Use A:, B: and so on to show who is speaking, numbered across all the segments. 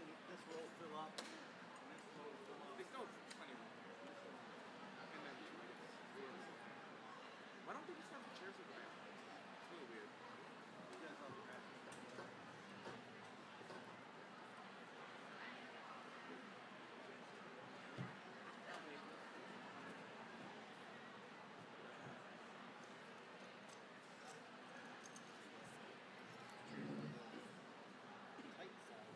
A: this row will fill up, and this row will fill up.
B: They still have plenty of room. And then why don't they just have the chairs over there? It's a little weird.
A: You guys have the back. Tight side.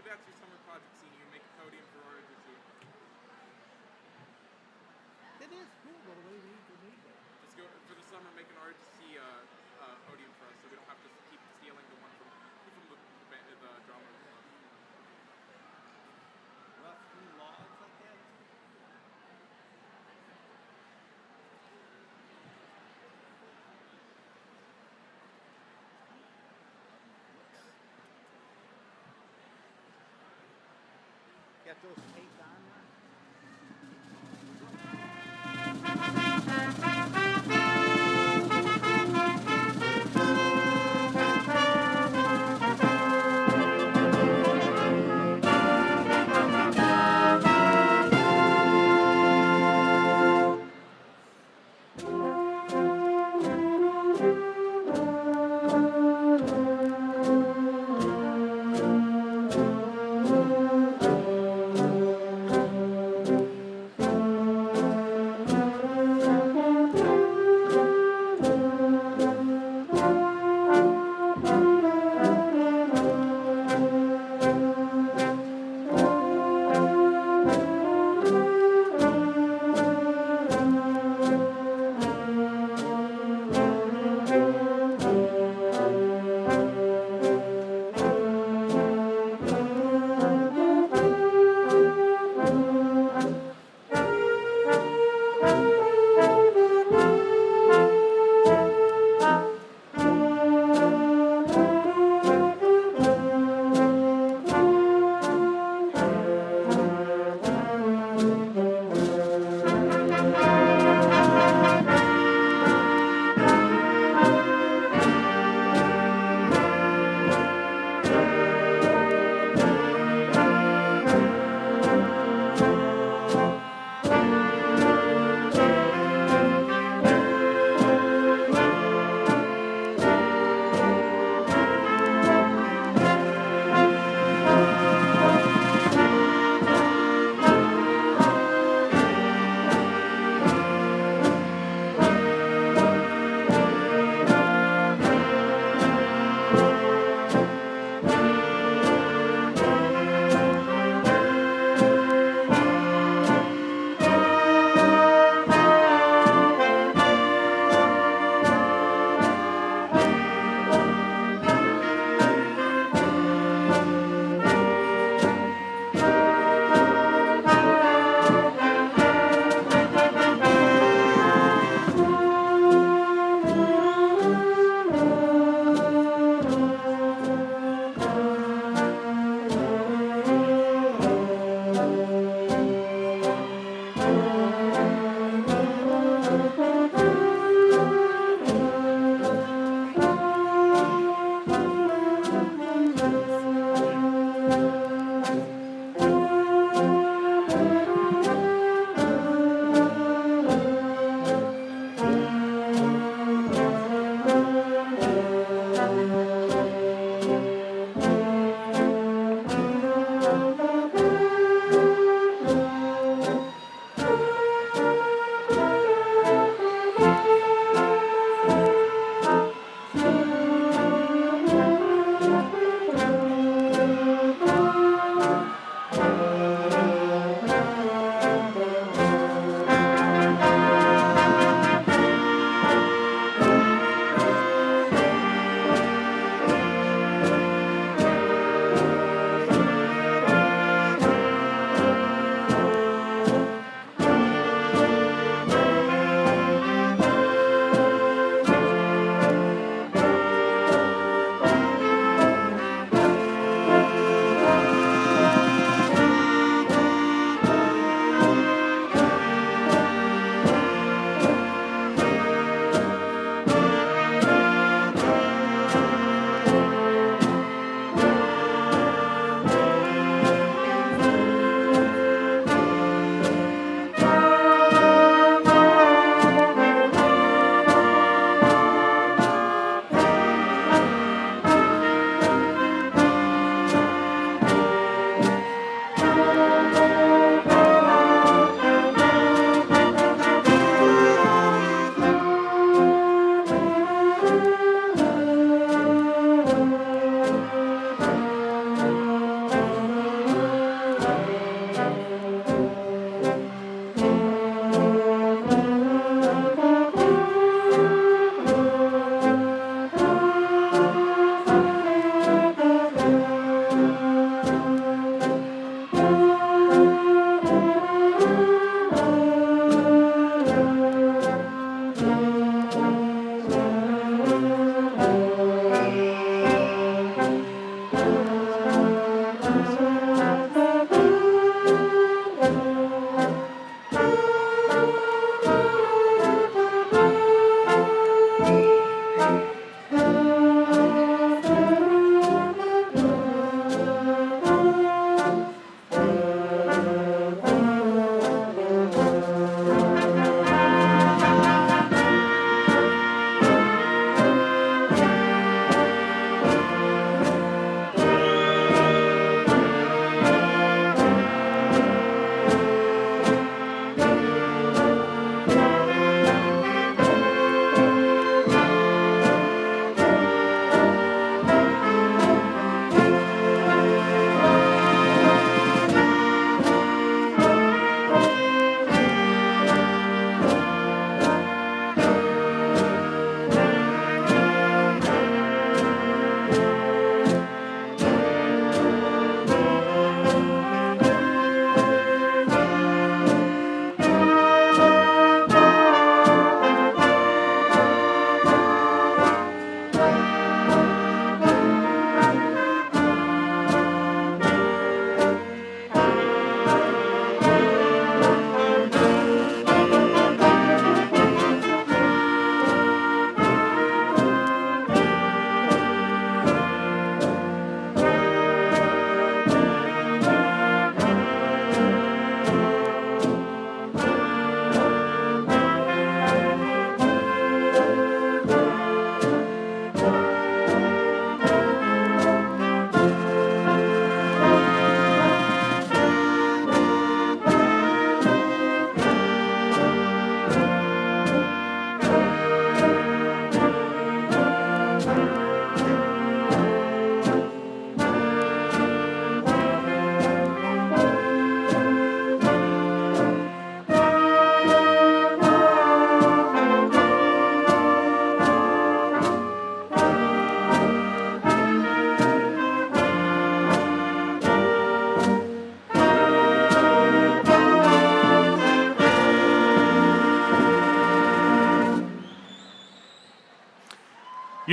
B: that's your summer project, senior. You make a podium for ROTC.
A: It is cool the way we need that.
B: Just go for the summer, make an ROTC podium for us, so we don't have to keep stealing the one from the drama.
A: Rusty logs like that. Got those taped on there?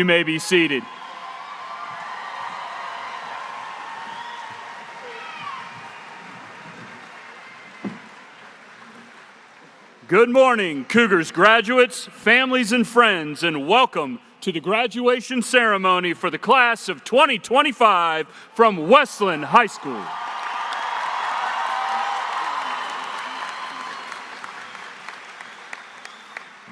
C: You may be seated. Good morning, Cougars graduates, families, and friends, and welcome to the graduation ceremony for the class of 2025 from Westland High School.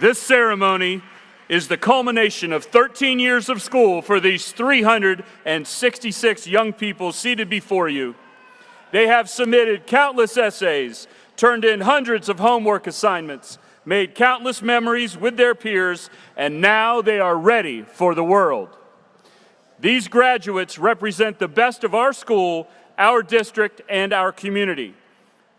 C: This ceremony is the culmination of 13 years of school for these 366 young people seated before you. They have submitted countless essays, turned in hundreds of homework assignments, made countless memories with their peers, and now they are ready for the world. These graduates represent the best of our school, our district, and our community.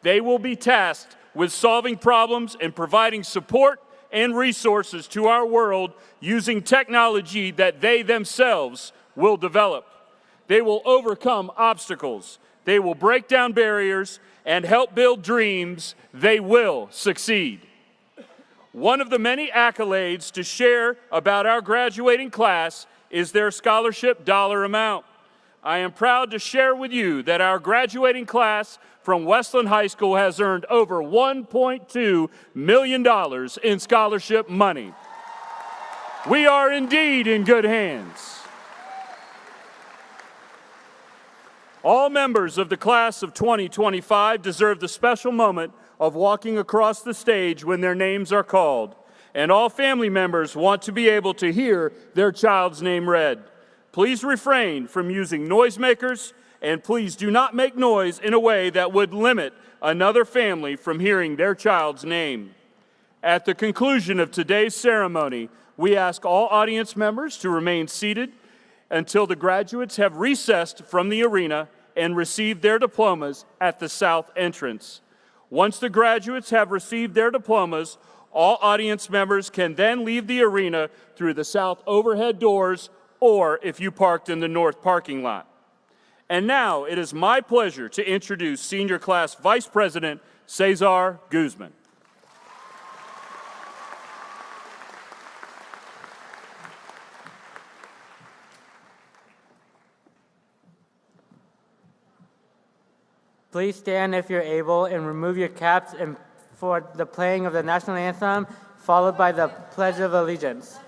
C: They will be tasked with solving problems and providing support and resources to our world using technology that they themselves will develop. They will overcome obstacles. They will break down barriers and help build dreams. They will succeed. One of the many accolades to share about our graduating class is their scholarship dollar amount. I am proud to share with you that our graduating class from Westland High School has earned over $1.2 million in scholarship money. We are indeed in good hands. All members of the class of 2025 deserve the special moment of walking across the stage when their names are called, and all family members want to be able to hear their child's name read. Please refrain from using noisemakers, and please do not make noise in a way that would limit another family from hearing their child's name. At the conclusion of today's ceremony, we ask all audience members to remain seated until the graduates have recessed from the arena and received their diplomas at the south entrance. Once the graduates have received their diplomas, all audience members can then leave the arena through the south overhead doors or if you parked in the north parking lot. And now it is my pleasure to introduce Senior Class Vice President Cesar Guzman.
D: Please stand if you're able and remove your caps and for the playing of the national anthem, followed by the Pledge of Allegiance.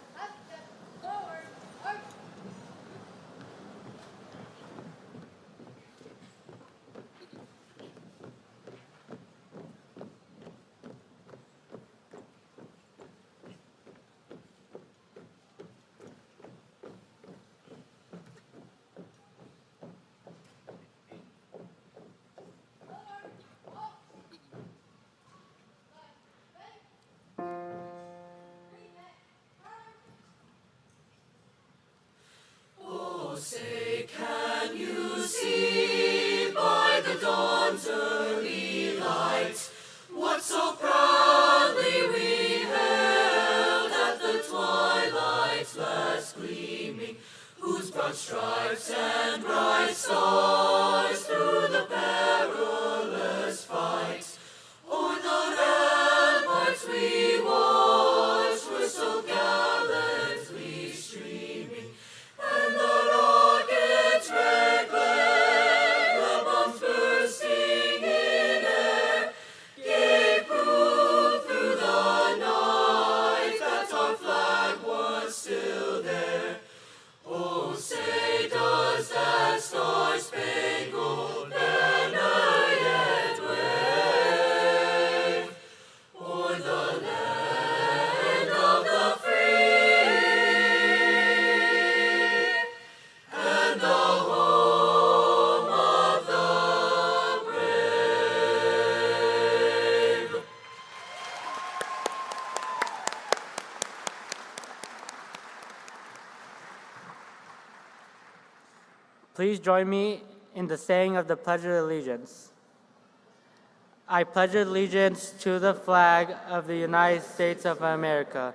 E: Say, can you see by the dawn's early light what so proudly we hailed at the twilight's last gleaming, whose broad stripes and bright stars through the perilous fight o'er the ramparts we watched were so gallantly streaming, and the rocket's red glare, the bombs bursting in air, gave proof through the night that our flag was still there. Oh, say, does that star-spangled banner yet wave o'er the land of the free and the home of the brave?
D: Please join me in the saying of the Pledge of Allegiance. I pledge allegiance to the flag of the United States of America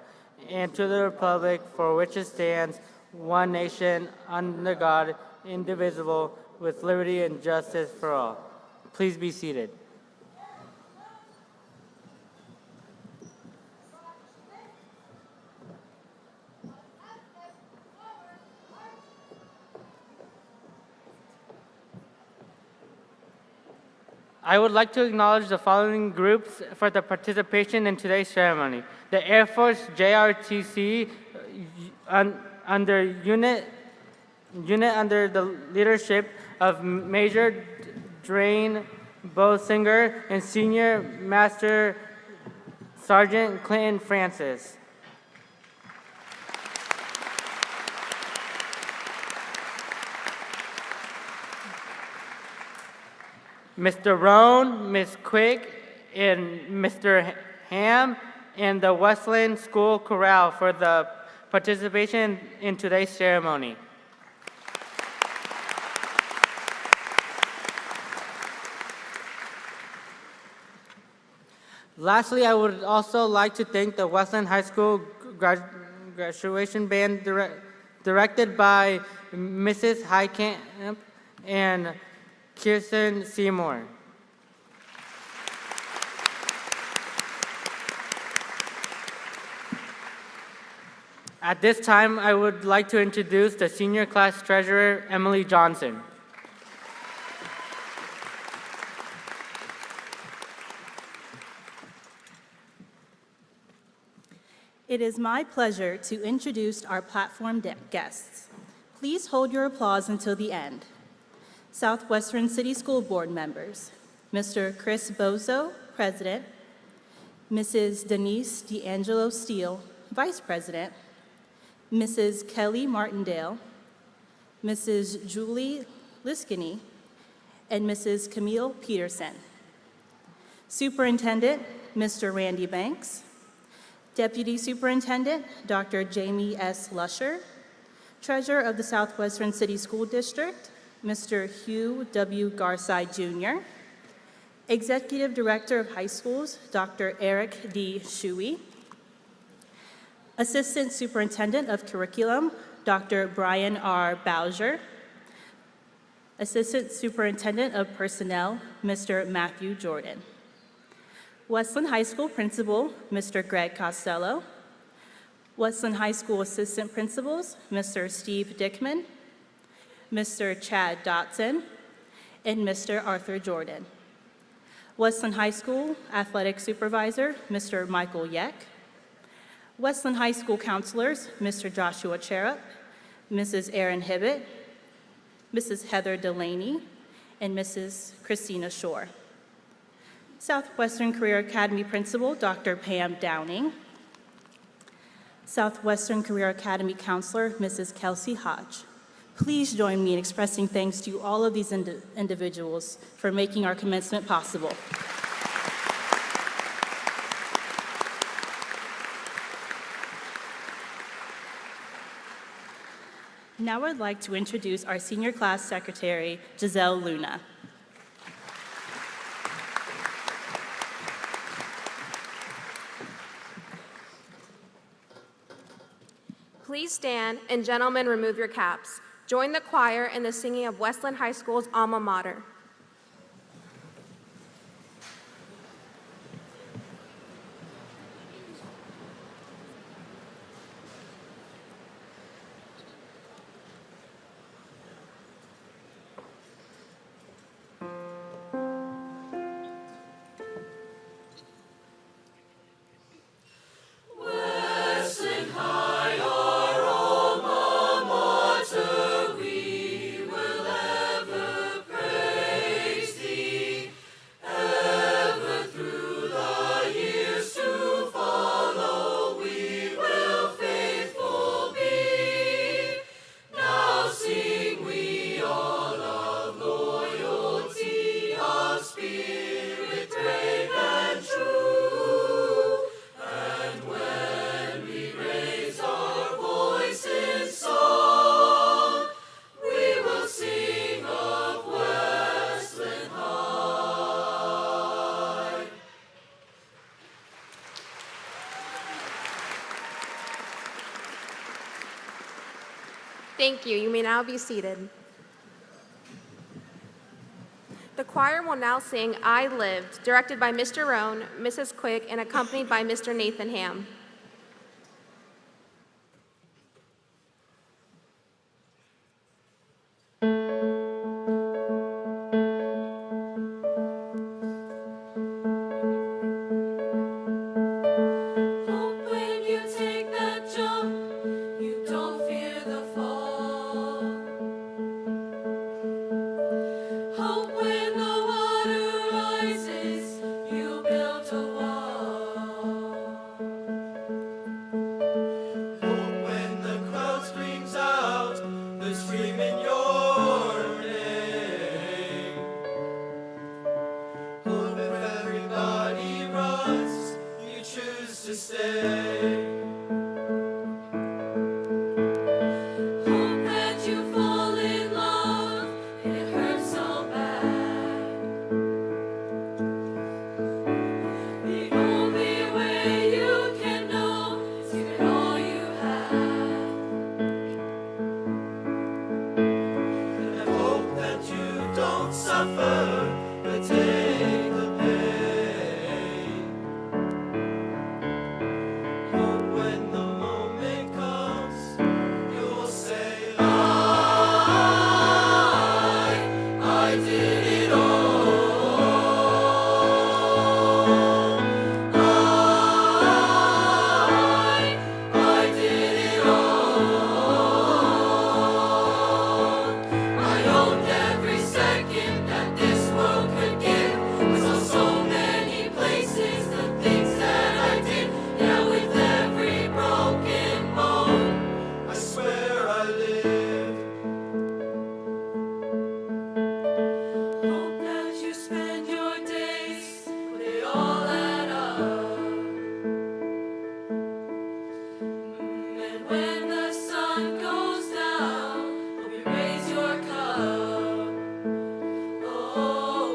D: and to the republic for which it stands, one nation, under God, indivisible, with liberty and justice for all. Please be seated. I would like to acknowledge the following groups for the participation in today's ceremony. The Air Force JRTC under unit under the leadership of Major Drain Bowsinger and Senior Master Sergeant Clinton Francis. Mr. Roan, Ms. Quick, and Mr. Ham, and the Westland School Chorale for the participation in today's ceremony. Lastly, I would also like to thank the Westland High School graduation band directed by Mrs. Highcamp and Kirsten Seymour. At this time, I would like to introduce the senior class treasurer, Emily Johnson.
F: It is my pleasure to introduce our platform guests. Please hold your applause until the end. Southwestern City School Board members, Mr. Chris Bozo, President, Mrs. Denise D'Angelo Steele, Vice President, Mrs. Kelly Martindale, Mrs. Julie Liskini, and Mrs. Camille Peterson. Superintendent, Mr. Randy Banks, Deputy Superintendent, Dr. Jamie S. Lusher, Treasurer of the Southwestern City School District, Mr. Hugh W. Garside Jr., Executive Director of High Schools, Dr. Eric D. Shuey, Assistant Superintendent of Curriculum, Dr. Brian R. Bowser, Assistant Superintendent of Personnel, Mr. Matthew Jordan, Westland High School Principal, Mr. Greg Costello, Westland High School Assistant Principals, Mr. Steve Dickman, Mr. Chad Dotson, and Mr. Arthur Jordan. Westland High School Athletic Supervisor, Mr. Michael Yeck. Westland High School Counselors, Mr. Joshua Cherup, Mrs. Erin Hibbett, Mrs. Heather Delaney, and Mrs. Christina Shore. Southwestern Career Academy Principal, Dr. Pam Downing. Southwestern Career Academy Counselor, Mrs. Kelsey Hodge. Please join me in expressing thanks to all of these individuals for making our commencement possible. Now I'd like to introduce our senior class secretary, Giselle Luna.
G: Please stand, and gentlemen, remove your caps. Join the choir in the singing of Westland High School's alma mater.
E: Westland High, our alma mater, we will ever praise thee. Ever through the years to follow, we will faithful be. Now sing we all of loyalty, of spirit brave and true. And when we raise our voice in song, we will sing of Westland High.
G: Thank you. You may now be seated. The choir will now sing I Lived, directed by Mr. Roan, Mrs. Quick, and accompanied by Mr. Nathan Ham.
E: stay. Hope that you fall in love, and it hurts so bad. The only way you can know is give it all you have. And I hope that you don't suffer, but take the pain. Hope when the moment comes, you'll say, I did it all. I did it all. I owned every second that this world could give. I saw so many places, the things that I did. Yeah, with every broken bone, I swear I lived. Hope that you spend your days when they all add up. And when the sun goes down, hope you raise your cup. Oh,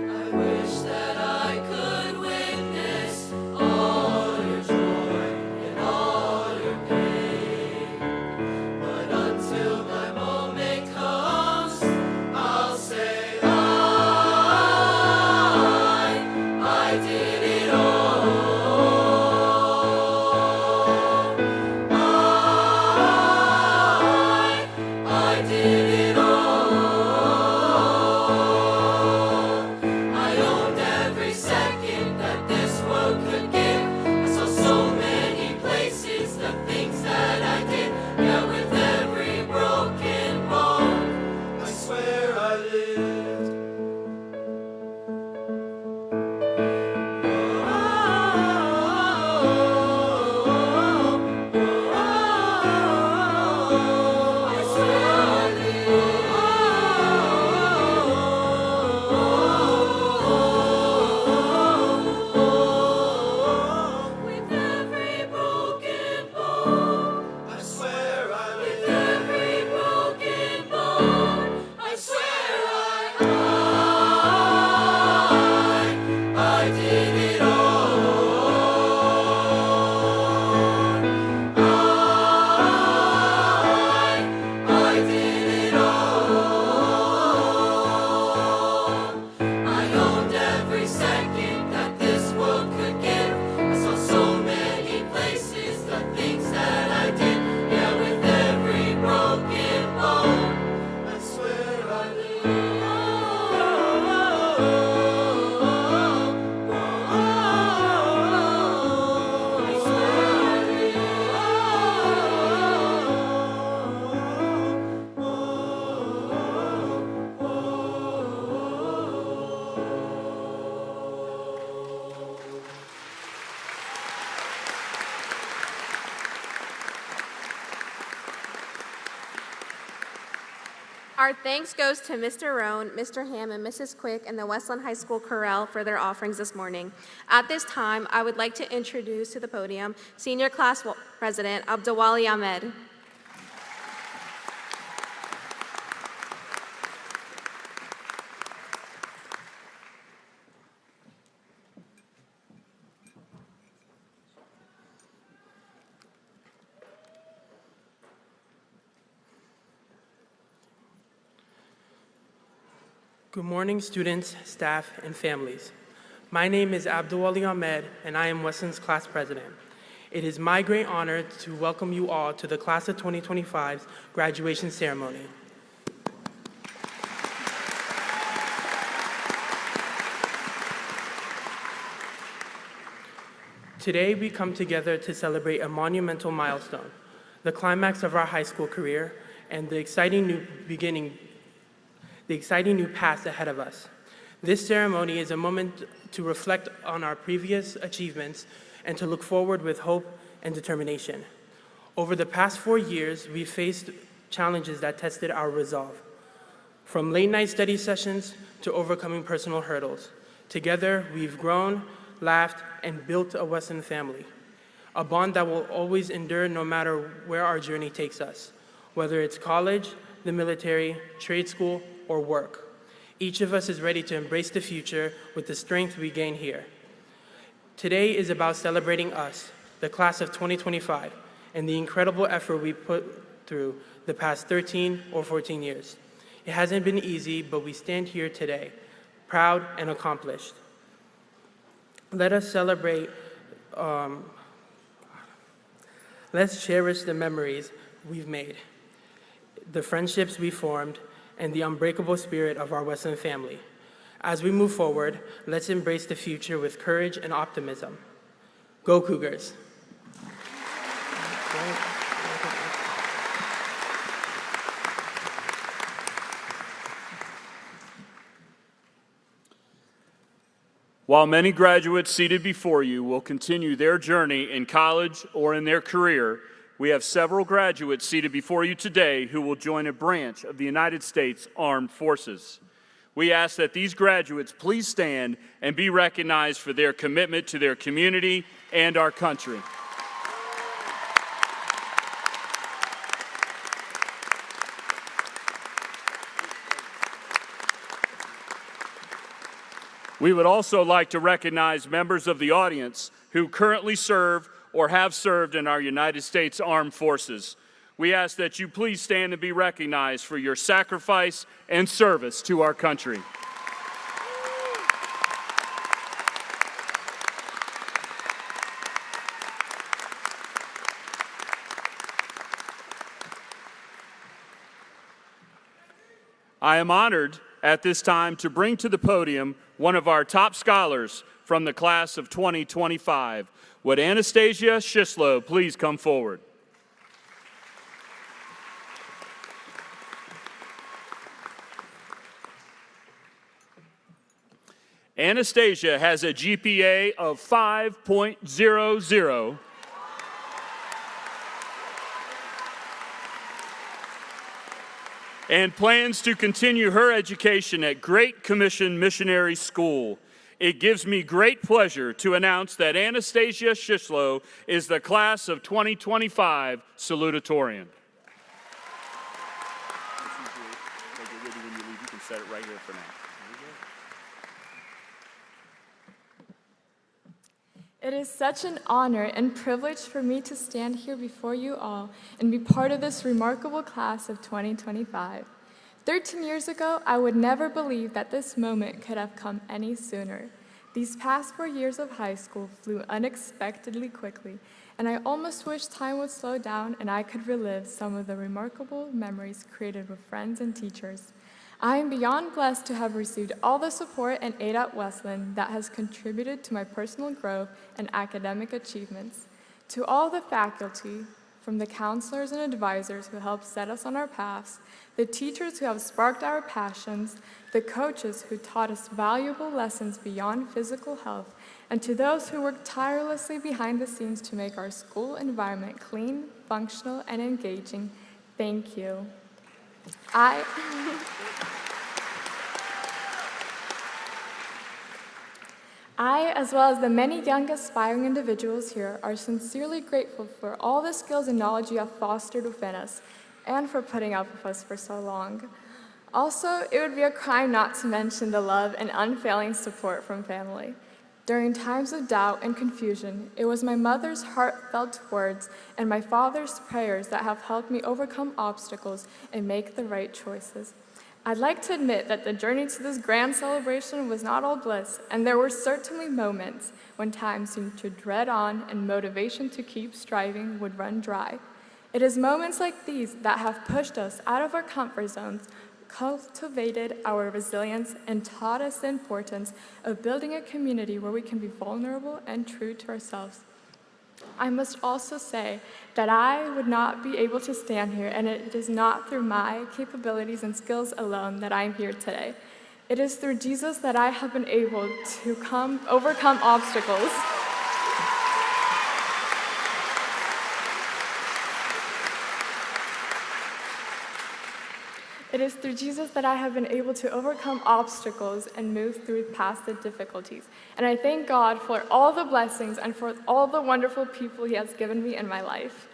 E: I wish that I could witness all your joy and all your pain. But until my moment comes, I'll say I did it all. I did it all. I owned every second that this world could give. I saw so many places, the things that I did. Yeah, with every broken bone, I swear I lived. I swear I lived. With every broken bone, I swear I lived. With every broken bone, I swear I did it all. I did it all. I owned every second that this world could give. I saw so many places, the things that I did. Yeah, with every broken bone, I swear I lived. I swear
G: Our thanks goes to Mr. Roan, Mr. Ham, and Mrs. Quick and the Westland High School Chorale for their offerings this morning. At this time, I would like to introduce to the podium Senior Class President Abdulwali Ahmed.
H: Good morning, students, staff, and families. My name is Abdulwali Ahmed, and I am Westland's class president. It is my great honor to welcome you all to the Class of 2025's graduation ceremony. Today, we come together to celebrate a monumental milestone, the climax of our high school career, and the exciting new path ahead of us. This ceremony is a moment to reflect on our previous achievements and to look forward with hope and determination. Over the past 4 years, we've faced challenges that tested our resolve. From late-night study sessions to overcoming personal hurdles. Together, we've grown, laughed, and built a Westland family. A bond that will always endure no matter where our journey takes us, whether it's college, the military, trade school, or work. Each of us is ready to embrace the future with the strength we gain here. Today is about celebrating us, the class of 2025, and the incredible effort we put through the past 13 or 14 years. It hasn't been easy, but we stand here today, proud and accomplished. Let us celebrate, let's cherish the memories we've made, the friendships we formed, and the unbreakable spirit of our Westland family. As we move forward, let's embrace the future with courage and optimism. Go Cougars!
C: While many graduates seated before you will continue their journey in college or in their career, we have several graduates seated before you today who will join a branch of the United States Armed Forces. We ask that these graduates please stand and be recognized for their commitment to their community and our country. We would also like to recognize members of the audience who currently serve or have served in our United States Armed Forces. We ask that you please stand and be recognized for your sacrifice and service to our country. I am honored at this time to bring to the podium one of our top scholars from the class of 2025. Would Anastasia Shislow please come forward? Anastasia has a GPA of 5.00 and plans to continue her education at Great Commission Missionary School. It gives me great pleasure to announce that Anastasia Shislow is the class of 2025 Salutatorian. You can set it right here for now.
I: It is such an honor and privilege for me to stand here before you all and be part of this remarkable class of 2025. 13 years ago, I would never believe that this moment could have come any sooner. These past 4 years of high school flew unexpectedly quickly, and I almost wish time would slow down and I could relive some of the remarkable memories created with friends and teachers. I am beyond blessed to have received all the support and aid at Westland that has contributed to my personal growth and academic achievements. To all the faculty, from the counselors and advisors who helped set us on our paths, the teachers who have sparked our passions, the coaches who taught us valuable lessons beyond physical health, and to those who worked tirelessly behind the scenes to make our school environment clean, functional, and engaging, thank you. I, as well as the many young aspiring individuals here, are sincerely grateful for all the skills and knowledge you have fostered within us and for putting up with us for so long. Also, it would be a crime not to mention the love and unfailing support from family. During times of doubt and confusion, it was my mother's heartfelt words and my father's prayers that have helped me overcome obstacles and make the right choices. I'd like to admit that the journey to this grand celebration was not all bliss, and there were certainly moments when time seemed to dread on and motivation to keep striving would run dry. It is moments like these that have pushed us out of our comfort zones, cultivated our resilience, and taught us the importance of building a community where we can be vulnerable and true to ourselves. I must also say that I would not be able to stand here, and it is not through my capabilities and skills alone that I am here today. It is through Jesus that I have been able to overcome obstacles. It is through Jesus that I have been able to overcome obstacles and move through past the difficulties. And I thank God for all the blessings and for all the wonderful people He has given me in my life.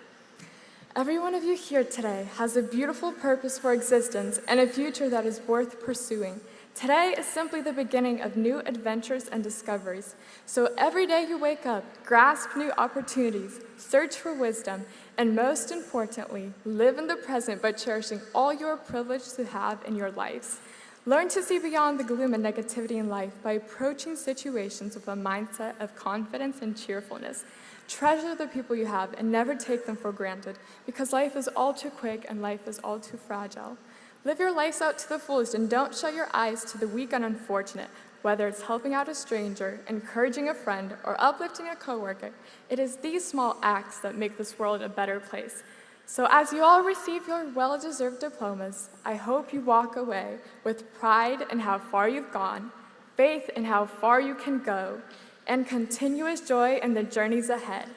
I: Every one of you here today has a beautiful purpose for existence and a future that is worth pursuing. Today is simply the beginning of new adventures and discoveries. So every day you wake up, grasp new opportunities, search for wisdom, and most importantly, live in the present by cherishing all you are privileged to have in your lives. Learn to see beyond the gloom and negativity in life by approaching situations with a mindset of confidence and cheerfulness. Treasure the people you have and never take them for granted, because life is all too quick and life is all too fragile. Live your lives out to the fullest and don't shut your eyes to the weak and unfortunate. Whether it's helping out a stranger, encouraging a friend, or uplifting a coworker, it is these small acts that make this world a better place. So as you all receive your well-deserved diplomas, I hope you walk away with pride in how far you've gone, faith in how far you can go, and continuous joy in the journeys ahead.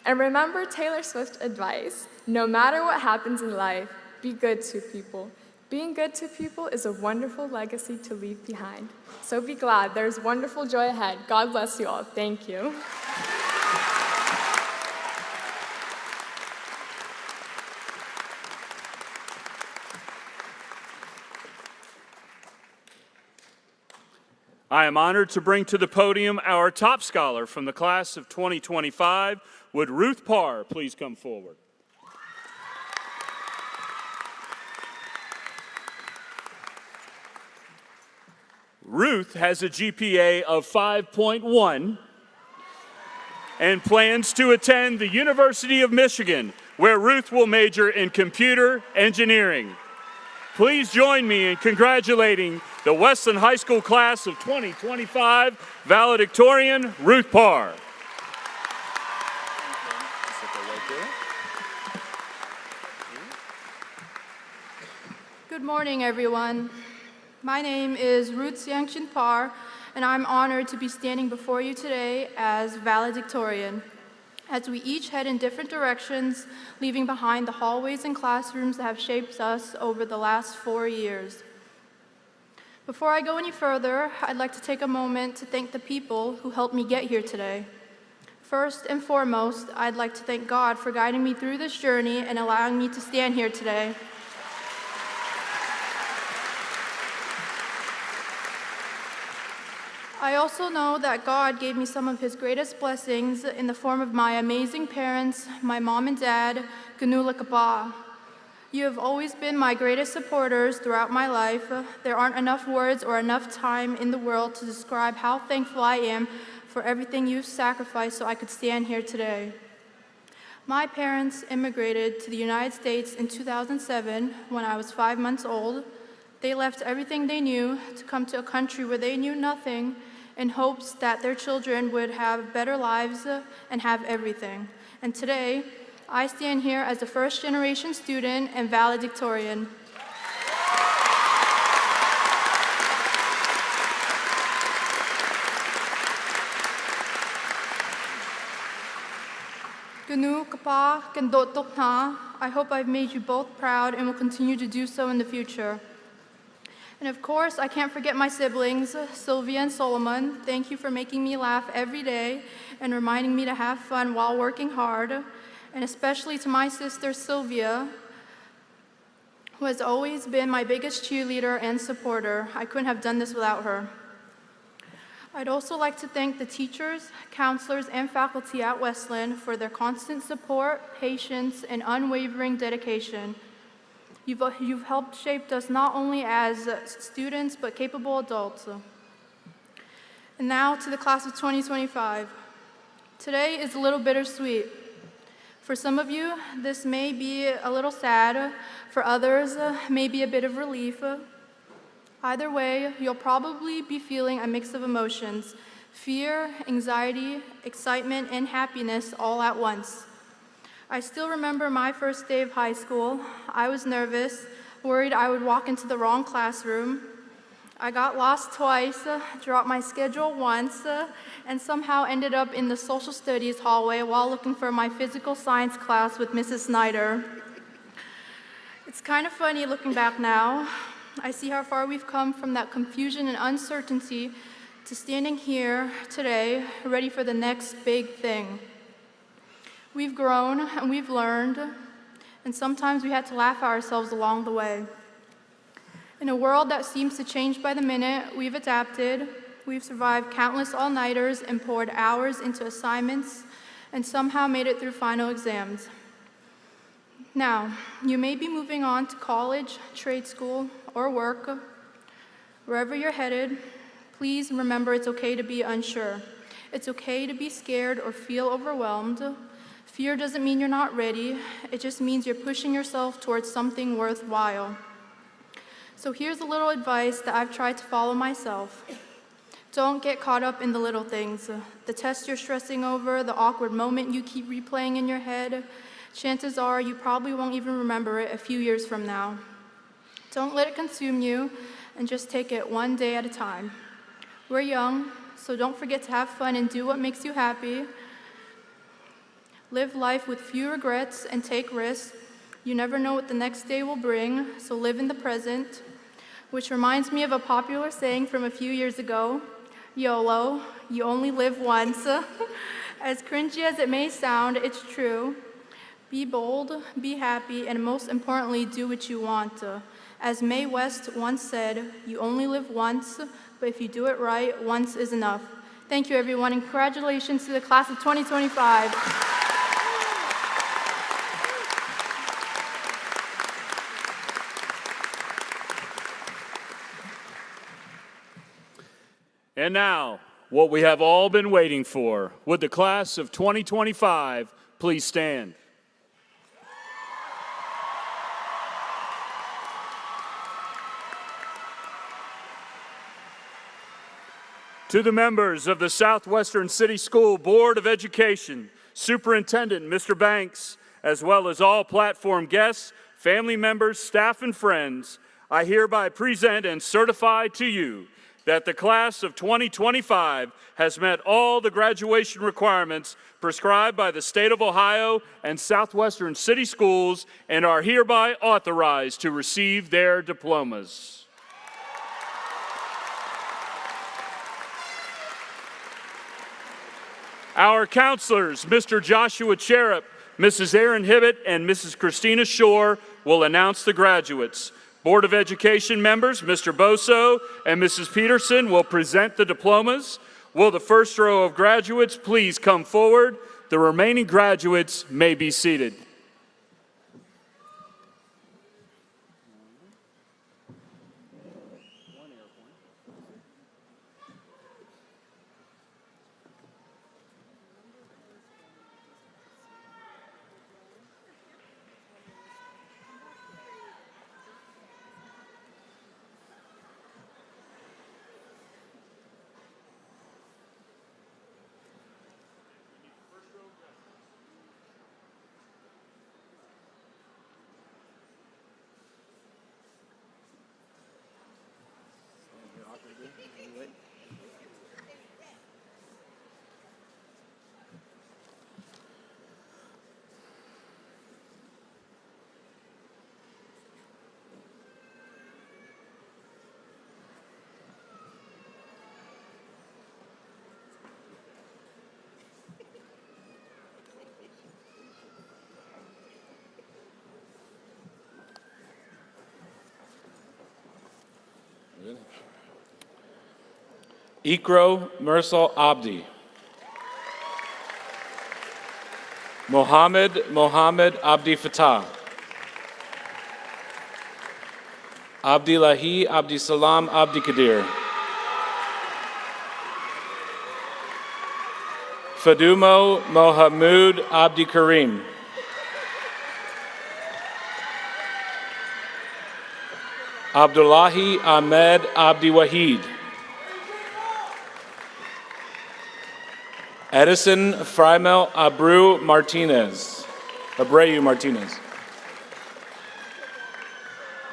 I: And remember Taylor Swift's advice, no matter what happens in life, be good to people. Being good to people is a wonderful legacy to leave behind. So be glad, there's wonderful joy ahead. God bless you all. Thank you.
C: I am honored to bring to the podium our top scholar from the class of 2025. Would Ruth Parr please come forward? Ruth has a GPA of 5.1 and plans to attend the University of Michigan, where Ruth will major in computer engineering. Please join me in congratulating the Westland High School class of 2025 valedictorian, Ruth Parr.
J: Good morning, everyone. My name is Ruth Siangchin Parr, and I'm honored to be standing before you today as valedictorian, as we each head in different directions, leaving behind the hallways and classrooms that have shaped us over the last 4 years. Before I go any further, I'd like to take a moment to thank the people who helped me get here today. First and foremost, I'd like to thank God for guiding me through this journey and allowing me to stand here today. I also know that God gave me some of His greatest blessings in the form of my amazing parents, my mom and dad, Ganula Kapa. You have always been my greatest supporters throughout my life. There aren't enough words or enough time in the world to describe how thankful I am for everything you've sacrificed so I could stand here today. My parents immigrated to the United States in 2007 when I was 5 months old. They left everything they knew to come to a country where they knew nothing in hopes that their children would have better lives and have everything. And today, I stand here as a first-generation student and valedictorian. Ganu Kapa Kandot Tokna, I hope I've made you both proud and will continue to do so in the future. And of course, I can't forget my siblings, Sylvia and Solomon. Thank you for making me laugh every day and reminding me to have fun while working hard. And especially to my sister, Sylvia, who has always been my biggest cheerleader and supporter. I couldn't have done this without her. I'd also like to thank the teachers, counselors, and faculty at Westland for their constant support, patience, and unwavering dedication. You've helped shape us not only as students, but capable adults. And now to the class of 2025. Today is a little bittersweet. For some of you, this may be a little sad. For others, maybe a bit of relief. Either way, you'll probably be feeling a mix of emotions: fear, anxiety, excitement, and happiness all at once. I still remember my first day of high school. I was nervous, worried I would walk into the wrong classroom. I got lost twice, dropped my schedule once, and somehow ended up in the social studies hallway while looking for my physical science class with Mrs. Snyder. It's kind of funny looking back now. I see how far we've come from that confusion and uncertainty to standing here today, ready for the next big thing. We've grown and we've learned, and sometimes we had to laugh at ourselves along the way. In a world that seems to change by the minute, we've adapted. We've survived countless all-nighters and poured hours into assignments and somehow made it through final exams. Now, you may be moving on to college, trade school, or work. Wherever you're headed, please remember it's okay to be unsure. It's okay to be scared or feel overwhelmed. Fear doesn't mean you're not ready. It just means you're pushing yourself towards something worthwhile. So here's a little advice that I've tried to follow myself. Don't get caught up in the little things. The test you're stressing over, the awkward moment you keep replaying in your head, chances are you probably won't even remember it a few years from now. Don't let it consume you, and just take it one day at a time. We're young, so don't forget to have fun and do what makes you happy. Live life with few regrets and take risks. You never know what the next day will bring, so live in the present. Which reminds me of a popular saying from a few years ago, YOLO, you only live once. As cringy as it may sound, it's true. Be bold, be happy, and most importantly, do what you want. As Mae West once said, you only live once, but if you do it right, once is enough. Thank you, everyone, and congratulations to the class of 2025.
C: And now, what we have all been waiting for. Would the class of 2025 please stand? To the members of the Southwestern City School Board of Education, Superintendent Mr. Banks, as well as all platform guests, family members, staff, and friends, I hereby present and certify to you that the class of 2025 has met all the graduation requirements prescribed by the state of Ohio and Southwestern City Schools and are hereby authorized to receive their diplomas. Our counselors, Mr. Joshua Cherub, Mrs. Erin Hibbett, and Mrs. Christina Shore will announce the graduates. Board of Education members, Mr. Boso and Mrs. Peterson, will present the diplomas. Will the first row of graduates please come forward? The remaining graduates may be seated.
K: Ikro Mursal Abdi. Mohammed Abdi Fatah. Abdillahi Abdi Salam Abdi Kadir. Fadumo Mohamud Abdi Karim. Abdullahi Ahmed Abdi Wahid. Edison Frymel Abreu Martinez.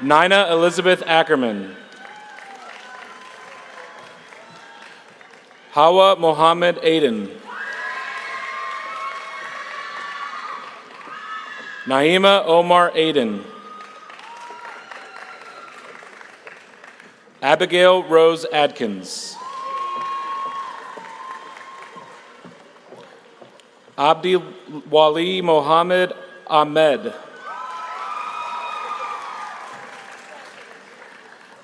K: Nina Elizabeth Ackerman. Hawa Mohammed Aden. Naima Omar Aden. Abigail Rose Adkins. Abdi Wali Mohammed Ahmed.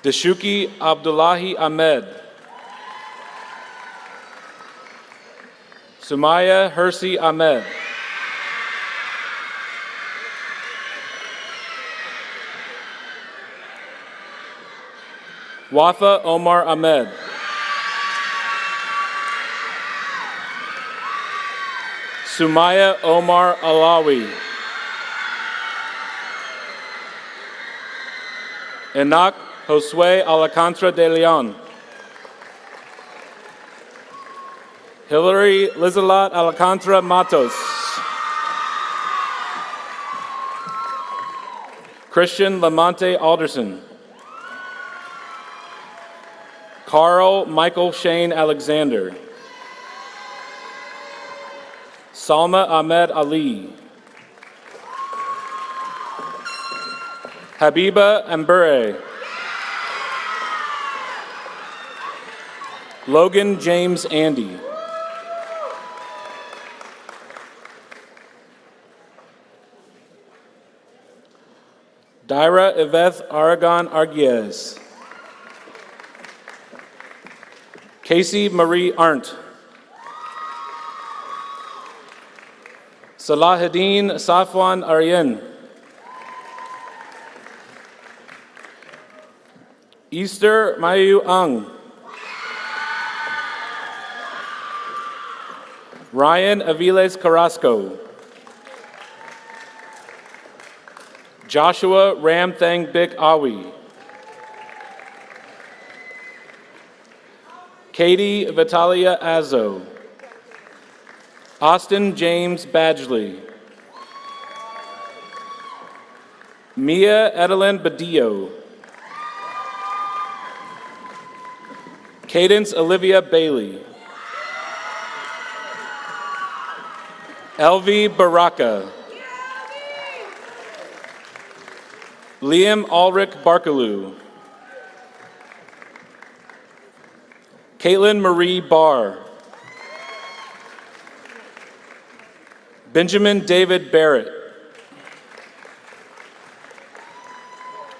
K: Deshuki Abdullahi Ahmed. Sumaya Hersi Ahmed. Wafa Omar Ahmed. Sumaya Omar Alawi. Enoch Josue Alcantara de Leon. Hilary Lizolat Alcantara Matos. Christian Lamonte Alderson. Carl Michael Shane Alexander. Salma Ahmed Ali. Habiba Ambure. Logan James Andy. Daira Yvette Aragon Arguez. Casey Marie Arndt. Salahuddin Safwan Aryan. Easter Mayu Ang. Ryan Aviles Carrasco. Joshua Ramthang Bik Awi. Katie Vitalia Azzo. Austin James Badgley. Mia Edelyn Badillo. Cadence Olivia Bailey. Elvie Baraka. Liam Ulrich Barkaloo. Caitlin Marie Barr. Benjamin David Barrett.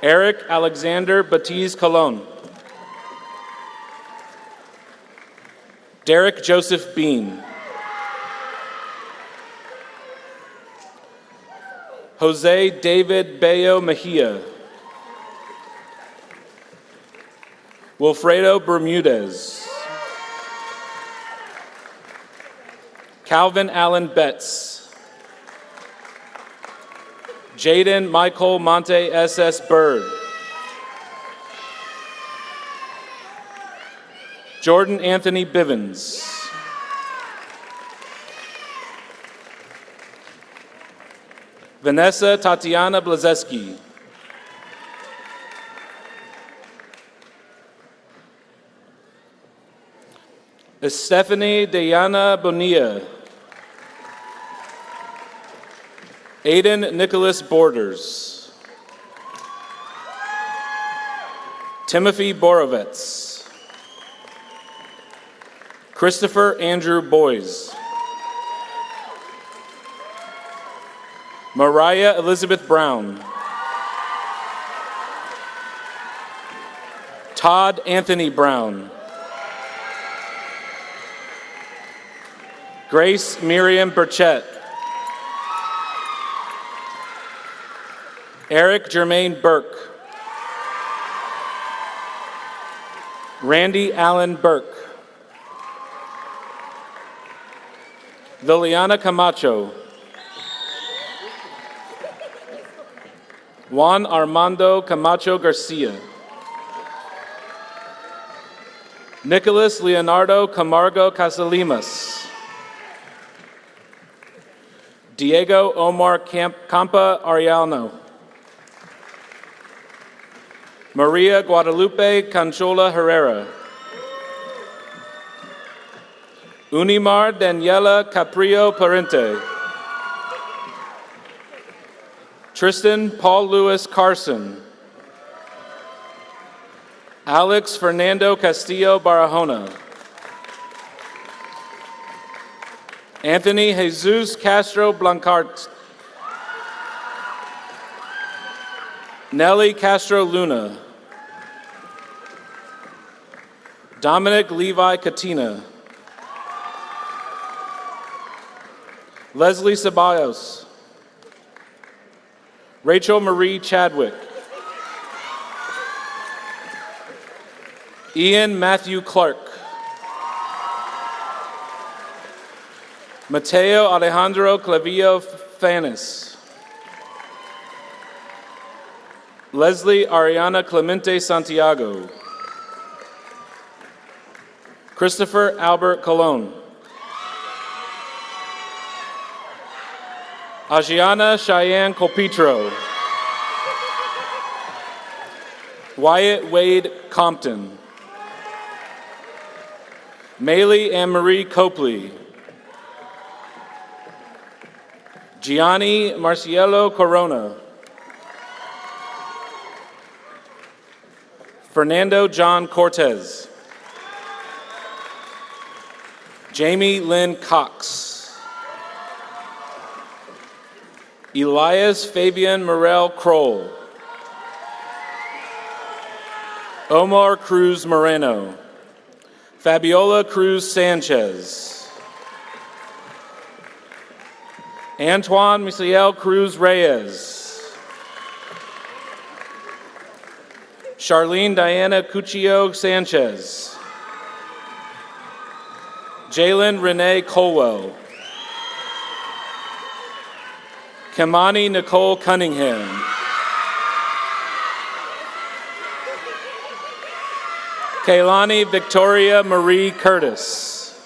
K: Eric Alexander Batiz Colon. Derek Joseph Bean. Jose David Bayo Mejia. Wilfredo Bermudez. Calvin Allen Betts. Jaden Michael Monte S.S. Bird. Jordan Anthony Bivens. Vanessa Tatiana Blazeski. Stephanie Diana Bonilla. Aiden Nicholas Borders. Timothy Borovets. Christopher Andrew Boys. Mariah Elizabeth Brown. Todd Anthony Brown. Grace Miriam Burchett. Eric Jermaine Burke. Randy Allen Burke. Liliana Camacho. Juan Armando Camacho Garcia. Nicholas Leonardo Camargo Casalimas. Diego Omar Campa Ariano. Maria Guadalupe Canchola Herrera. Unimar Daniela Caprio Parente. Tristan Paul Lewis Carson. Alex Fernando Castillo Barahona. Anthony Jesus Castro Blancart. Nelly Castro Luna. Dominic Levi Katina. Leslie Ceballos. Rachel Marie Chadwick. Ian Matthew Clark. Mateo Alejandro Clavillo Fanis. Leslie Ariana Clemente Santiago. Christopher Albert Colon. Ajiana Cheyenne Colpetro. Wyatt Wade Compton. Maylee Anne-Marie Copley. Gianni Marcielo Corona. Fernando John Cortez. Jamie Lynn Cox. Elias Fabian Morel Kroll. Omar Cruz Moreno. Fabiola Cruz Sanchez. Antoine Misael Cruz Reyes. Charlene Diana Cuccio Sanchez. Jalen Renee Colwell. Kamani Nicole Cunningham. Kaylani Victoria Marie Curtis.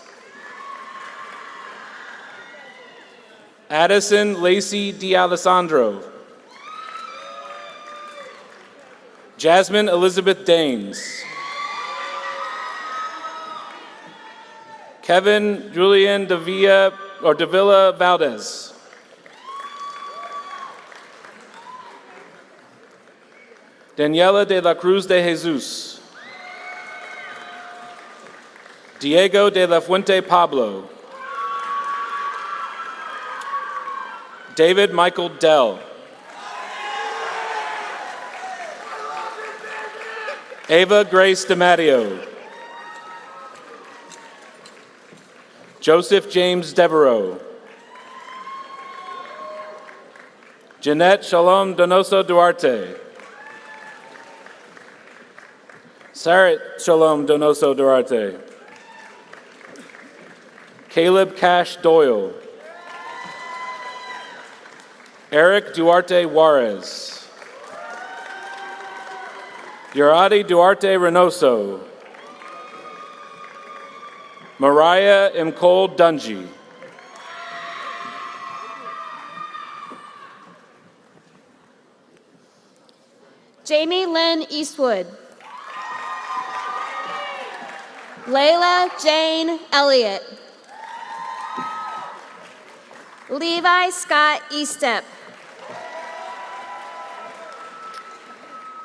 K: Addison Lacey D'Alessandro. Jasmine Elizabeth Daines. Kevin Julian Davila Valdez. Daniela de la Cruz de Jesus. Diego de la Fuente Pablo. David Michael Dell. Ava Grace DiMatteo. Joseph James Devereaux. Jeanette Shalom Donoso Duarte. Sarat Shalom Donoso Duarte. Caleb Cash Doyle. Eric Duarte Juarez. Yuradi Duarte Reynoso. Mariah M. Cole Dungy.
G: Jamie Lynn Eastwood. Layla Jane Elliott. Levi Scott Eastep.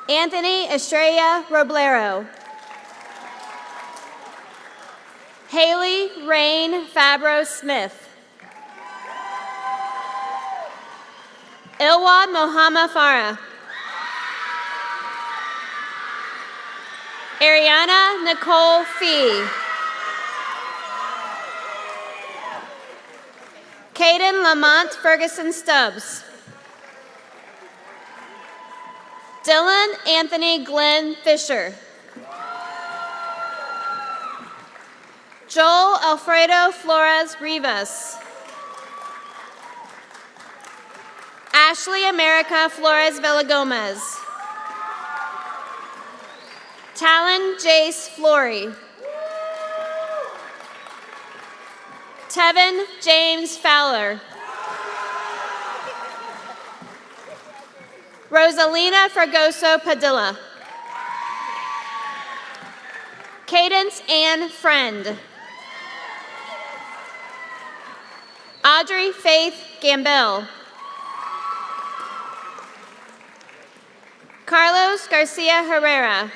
G: Anthony Estrella Roblero. Haley Rain Fabro Smith. Ilwad Mohammed Farah. Ariana Nicole Fee. Caden Lamont Ferguson Stubbs. Dylan Anthony Glenn Fisher. Joel Alfredo Flores Rivas. Ashley America Flores Villagomez. Talon Jace Flory. Tevin James Fowler. Rosalina Fragoso Padilla. Cadence Ann Friend. Audrey Faith Gambill. Carlos Garcia Herrera.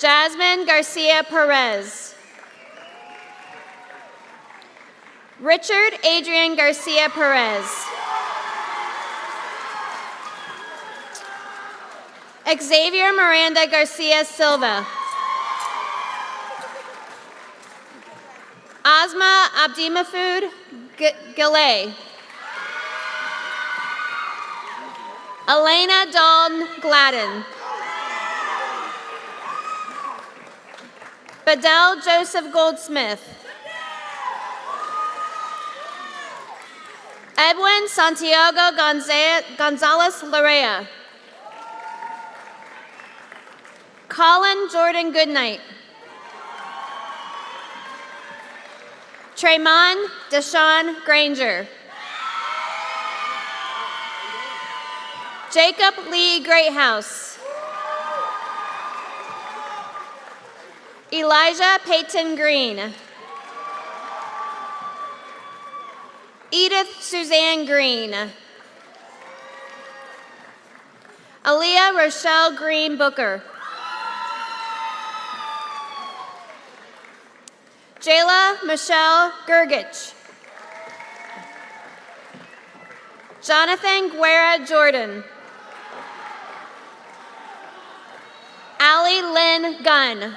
G: Jasmine Garcia Perez. Richard Adrian Garcia Perez. Xavier Miranda Garcia Silva. Asma Abdimafood Gillet. Elena Dawn Gladden. Bedell Joseph Goldsmith. Edwin Santiago Gonzalez Larea. Colin Jordan Goodnight. Tremont Deshaun Granger. Jacob Lee Greathouse. Elijah Peyton Green. Edith Suzanne Green. Aaliyah Rochelle Green Booker. Jayla Michelle Gergich. Jonathan Guerra Jordan. Allie Lynn Gunn.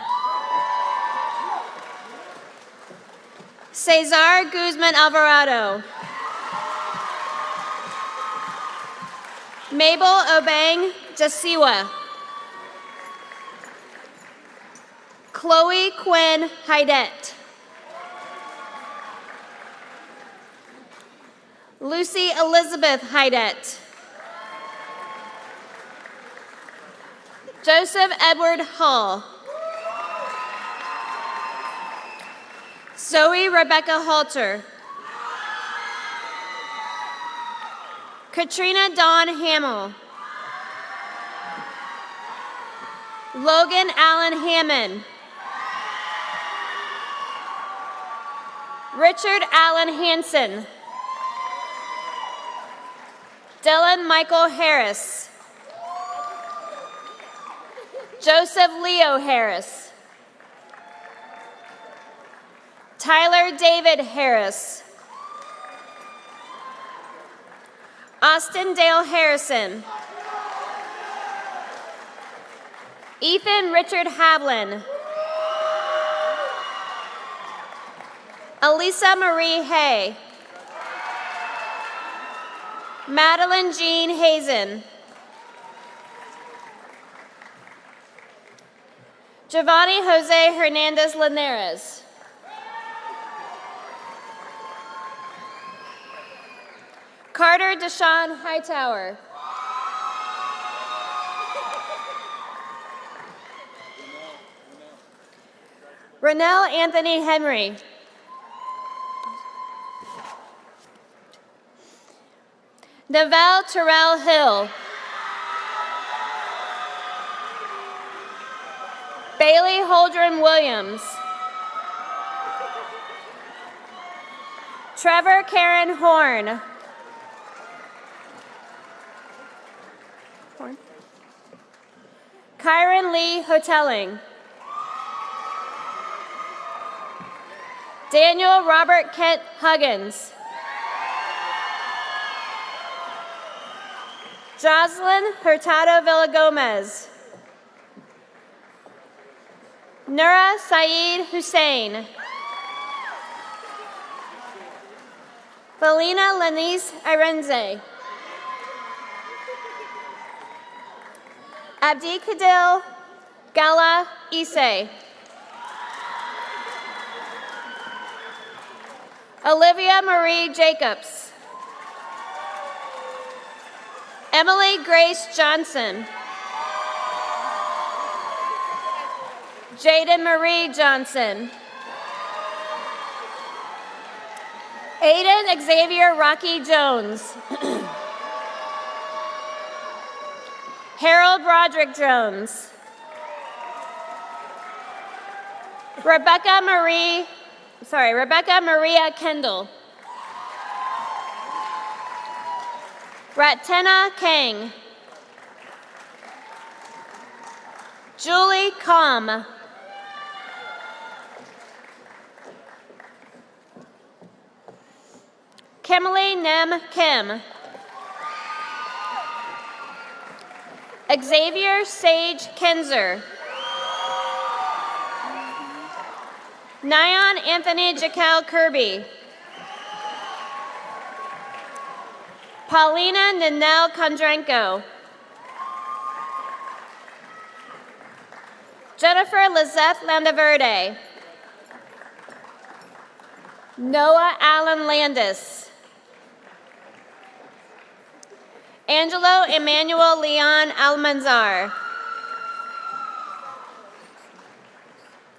G: Cesar Guzman Alvarado. Mabel Obang Jasiwa. Chloe Quinn Hydette. Lucy Elizabeth Hydette. Joseph Edward Hall. Zoe Rebecca Halter. Katrina Dawn Hamill. Logan Allen Hammond. Richard Allen Hansen. Dylan Michael Harris. Joseph Leo Harris. Tyler David Harris. Austin Dale Harrison. Ethan Richard Havlin. Elisa Marie Hay. Madeline Jean Hazen. Giovanni Jose Hernandez Linares. Carter Deshaun Hightower. Renell Anthony Henry. Neville Terrell Hill. Bailey Holdren Williams. Trevor Karen Horn. Kyron Lee Hotelling. Daniel Robert Kent Huggins. Jocelyn Hurtado Villagomez. Nura Saeed Hussein. Felina Lenice Irenze. Abdi Kadil Gala Isse. Olivia Marie Jacobs. Emily Grace Johnson. Jaden Marie Johnson. Aiden Xavier Rocky Jones. Harold Roderick Jones. Rebecca Maria Kendall. Ratena Kang. Julie Kam.
L: Kimberly Nem Kim. Xavier Sage Kinzer. Nyan Anthony Jacal Kirby. Paulina Ninel Kondrenko. Jennifer Lizeth Landaverde. Noah Allen Landis. Angelo Emmanuel Leon Almanzar.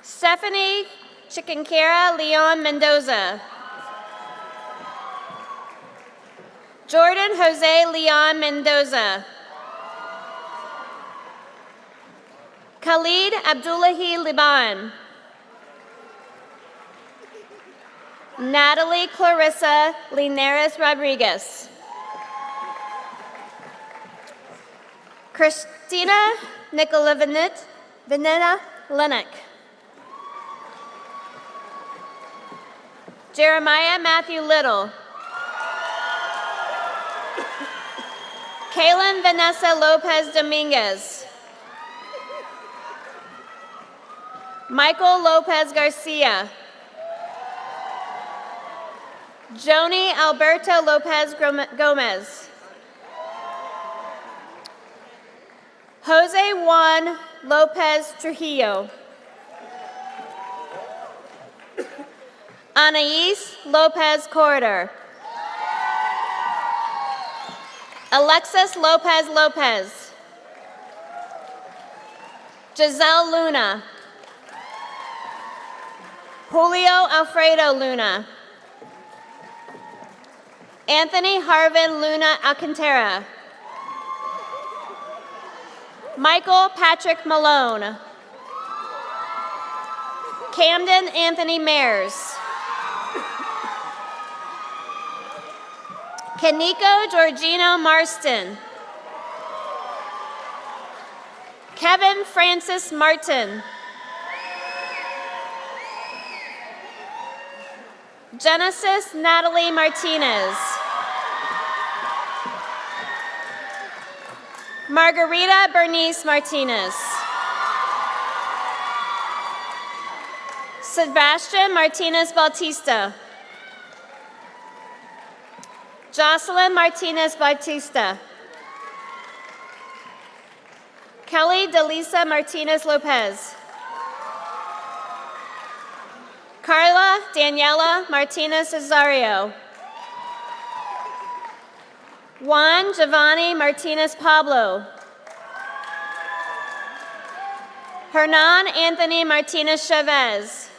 L: Stephanie Chiquinquera Leon Mendoza. Jordan Jose Leon Mendoza. Khalid Abdullahi Liban. Natalie Clarissa Linares Rodriguez. Christina Nicola Veneta Lennox. Jeremiah Matthew Little. Kaylin Vanessa Lopez Dominguez. Michael Lopez Garcia. Joni Alberto Lopez Gomez. Jose Juan Lopez Trujillo. Anais Lopez Corridor. Alexis Lopez Lopez. Giselle Luna. Julio Alfredo Luna. Anthony Harvin Luna Alcantara. Michael Patrick Malone. Camden Anthony Mayers. Kaniko Georgino Marston. Kevin Francis Martin. Genesis Natalie Martinez. Margarita Bernice Martinez. Sebastian Martinez Bautista. Jocelyn Martinez Bautista. Kelly Delisa Martinez Lopez. Carla Daniela Martinez Cesario. Juan Giovanni Martinez Pablo. Hernan Anthony Martinez Chavez.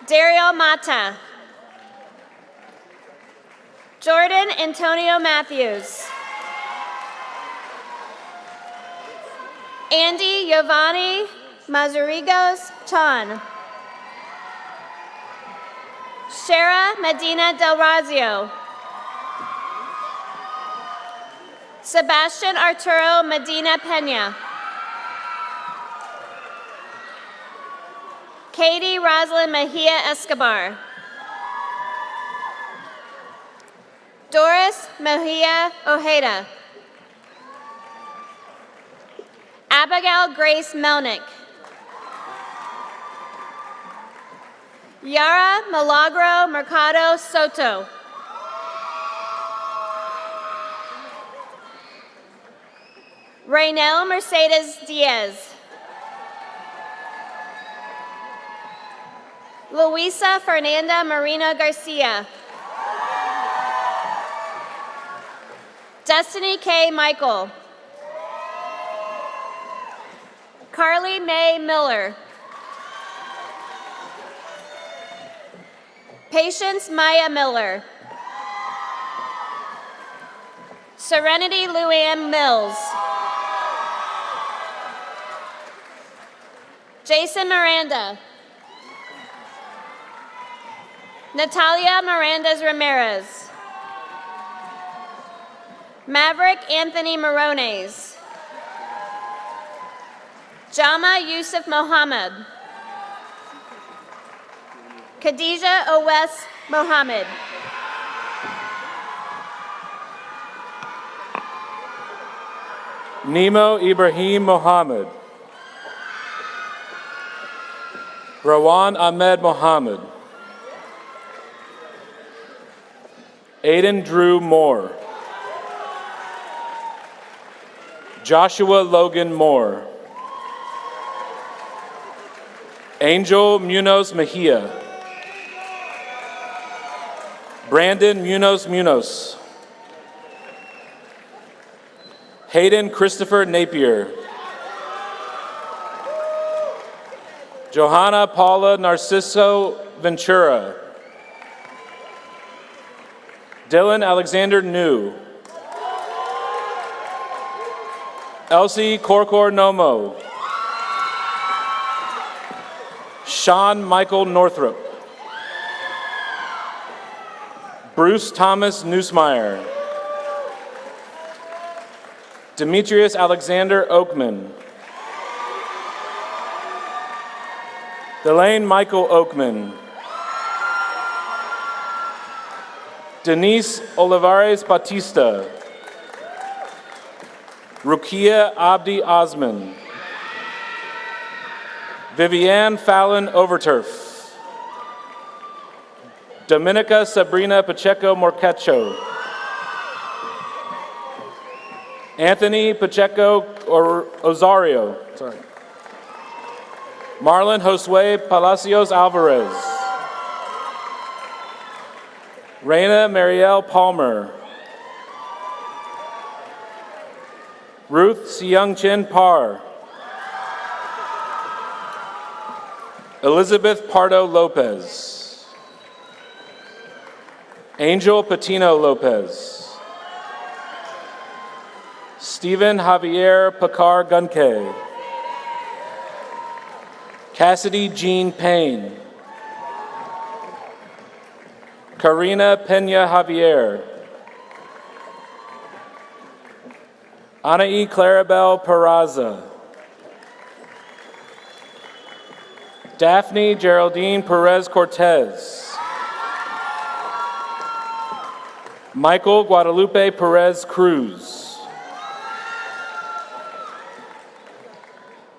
L: Dario Mata. Jordan Antonio Matthews. Andy Giovanni Mazurigos Chan. Shara Medina Del Razio. Sebastian Arturo Medina Pena. Katie Roslyn Mejia Escobar. Doris Mejia Ojeda. Abigail Grace Melnick. Yara Milagro Mercado Soto. Raynell Mercedes Diaz. Luisa Fernanda Marina Garcia. Destiny K. Michael. Carly Mae Miller. Patience Maya Miller. Serenity Luann Mills. Jason Miranda. Natalia Mirandas Ramirez. Maverick Anthony Morones. Jama Yusuf Mohammed. Khadija Owes Mohammed.
K: Nemo Ibrahim Mohammed. Rawan Ahmed Mohammed. Aiden Drew Moore. Joshua Logan Moore. Angel Munoz Mejia. Brandon Munoz. Hayden Christopher Napier. Johanna Paula Narciso Ventura. Dylan Alexander New. Elsie Corcor Nomo. Sean Michael Northrop. Bruce Thomas Neusmeyer. Demetrius Alexander Oakman. Delane Michael Oakman. Denise Olivares Batista. Rukia Abdi Osman. Viviane Fallon Overturf. Dominica Sabrina Pacheco Morcacho. Anthony Pacheco Osario. Marlon Josue Palacios Alvarez. Reina Marielle Palmer. Ruth Seung Chin Parr. Elizabeth Pardo Lopez. Angel Patino Lopez. Stephen Javier Pacar Gunke. Cassidy Jean Payne. Karina Pena Javier. Anaí Clarabelle Peraza. Daphne Geraldine Perez Cortez. Michael Guadalupe Perez Cruz.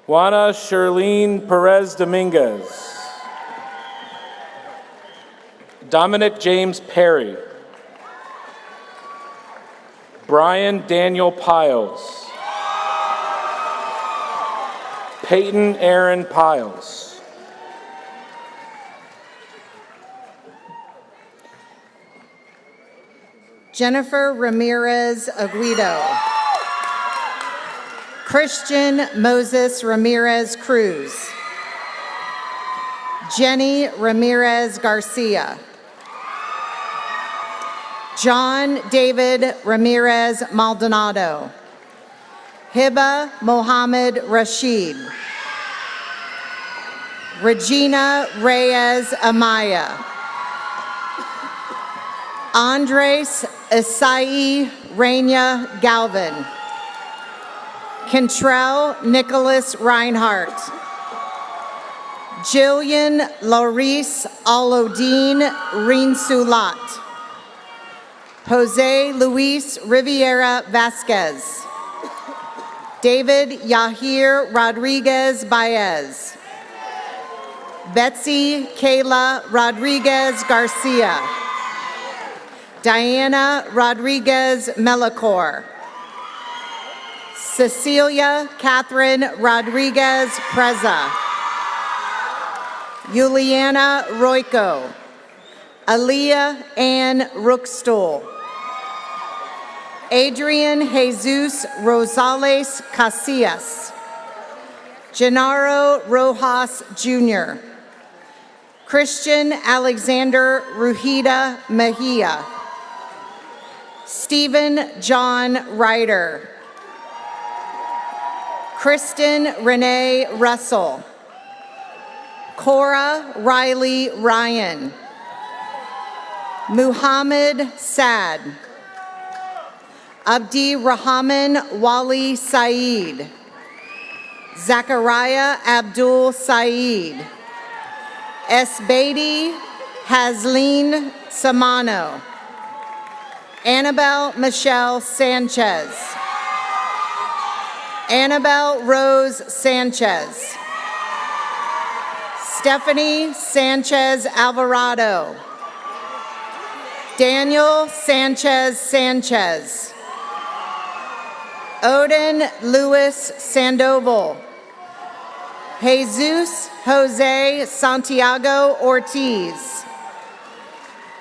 K: Juana Shirlene Perez Dominguez. Dominic James Perry. Brian Daniel Piles. Peyton Aaron Piles.
M: Jennifer Ramirez Aguido. Christian Moses Ramirez Cruz. Jenny Ramirez Garcia. John David Ramirez Maldonado. Hiba Mohammed Rashid. Regina Reyes Amaya. Andres Isai Reina Galvin. Kentrell Nicholas Reinhardt. Jillian Laurice Alodine Rinsulat. Jose Luis Riviera Vasquez. David Yahir Rodriguez Baez. Betsy Kayla Rodriguez Garcia. Diana Rodriguez Melicor. Cecilia Catherine Rodriguez Preza. Juliana Royko. Aaliyah Ann Rookstool. Adrian Jesus Rosales Casillas. Gennaro Rojas Jr. Christian Alexander Ruhida Mejia. Stephen John Ryder. Kristen Renee Russell. Cora Riley Ryan. Muhammad Sad. Abdi Rahman Wali Saeed. Zachariah Abdul Saeed. Esbadi Hasleen Samano. Annabelle Michelle Sanchez. Annabelle Rose Sanchez. Stephanie Sanchez Alvarado. Daniel Sanchez Sanchez. Odin Luis Sandoval. Jesus Jose Santiago Ortiz.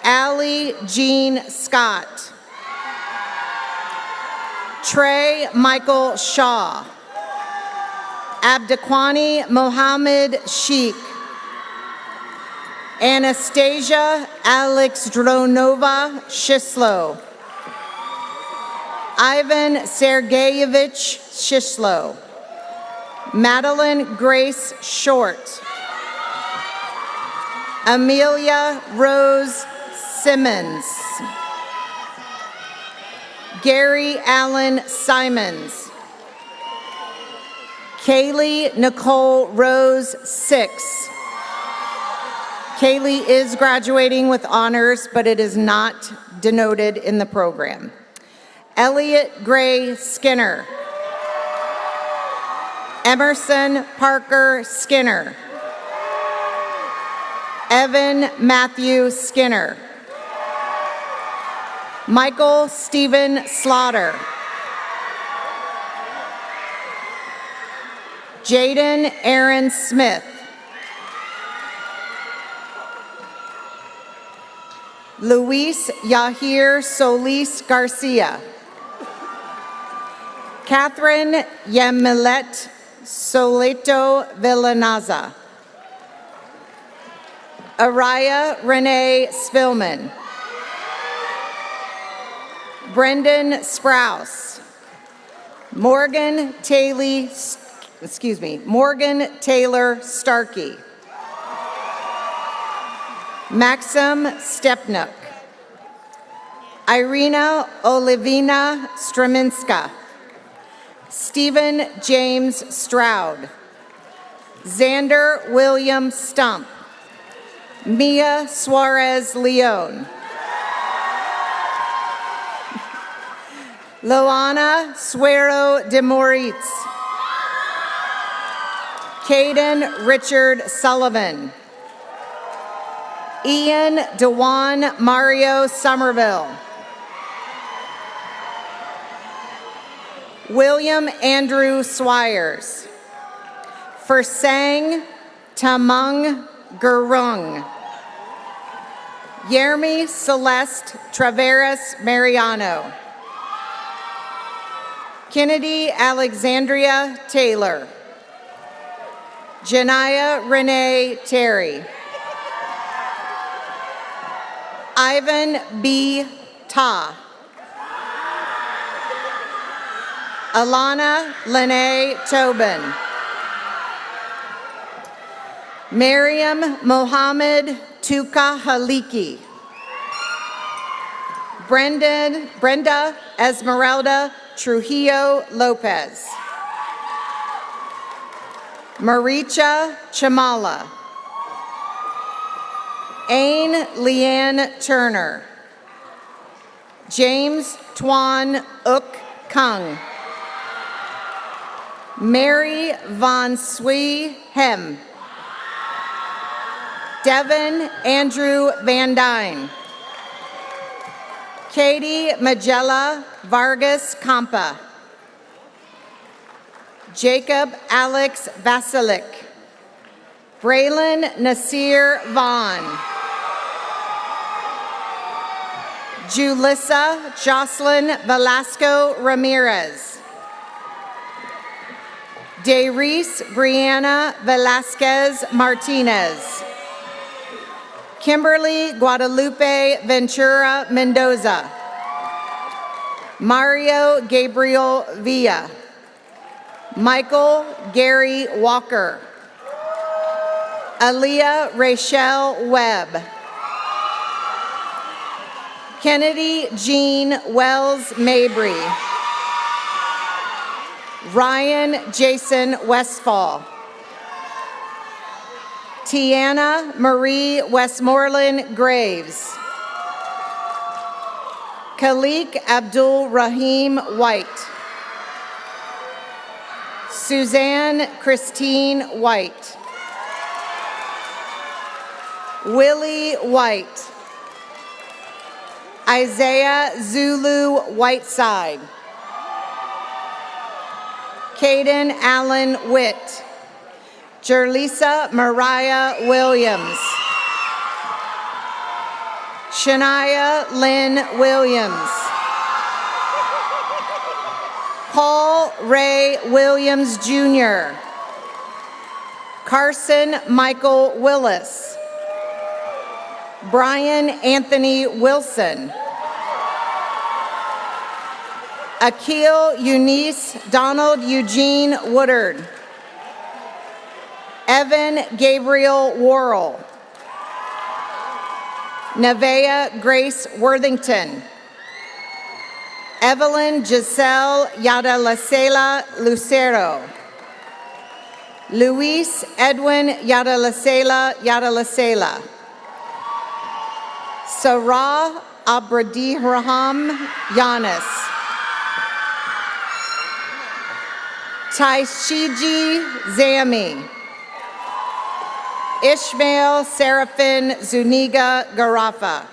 M: Allie Jean Scott. Trey Michael Shaw. Abdiquani Mohammed Sheikh. Anastasia Alex Dronova Shislo. Ivan Sergeyevich Shislo. Madeline Grace Short. Amelia Rose Simmons. Gary Allen Simons. Kaylee Nicole Rose Six. Kaylee is graduating with honors, but it is not denoted in the program. Elliot Gray Skinner. Emerson Parker Skinner. Evan Matthew Skinner. Michael Stephen Slaughter. Jaden Aaron Smith. Luis Yahir Solis Garcia. Catherine Yamilet Soleto Villanaza. Araya Renee Spillman. Brendan Sprouse. Morgan Taylor Starkey. Maxim Stepnuk. Irina Olivina Straminska. Stephen James Stroud. Xander William Stump. Mia Suarez Leon. Loana Suero de Moritz. Caden Richard Sullivan. Ian DeJuan Mario Somerville. William Andrew Swires. Forsang Tamung Gurung. Yermi Celeste Traveras Mariano. Kennedy Alexandria Taylor. Janaya Renee Terry. Ivan B. Ta. Alana Lene Tobin. Miriam Mohammed Tuka Haliki. Brenda Esmeralda Trujillo Lopez. Maricha Chamala. Ain Leanne Turner. James Tuan Uk Kung. Mary Von Swee Hem. Devin Andrew Van Dyne. Katie Magella Vargas Campa. Jacob Alex Vasilik. Braylon Nasir Vaughn. Julissa Jocelyn Velasco Ramirez. Dayreese Brianna Velasquez Martinez. Kimberly Guadalupe Ventura Mendoza. Mario Gabriel Villa. Michael Gary Walker. Aaliyah Rachel Webb. Kennedy Jean Wells Mabry. Ryan Jason Westfall. Tiana Marie Westmoreland Graves. Khalik Abdul Rahim White. Suzanne Christine White. Willie White. Isaiah Zulu Whiteside. Caden Allen Witt. Jerlisa Mariah Williams. Shania Lynn Williams. Paul Ray Williams Jr. Carson Michael Willis. Brian Anthony Wilson. Akil Eunice Donald Eugene Woodard. Evan Gabriel Worrell. Nevaeh Grace Worthington. Evelyn Giselle Yadalacela Lucero. Luis Edwin Yadalacela Yadalacela. Sarah Abradihram Yanis. Taishiji Zami. Ishmael Seraphin Zuniga Garafa.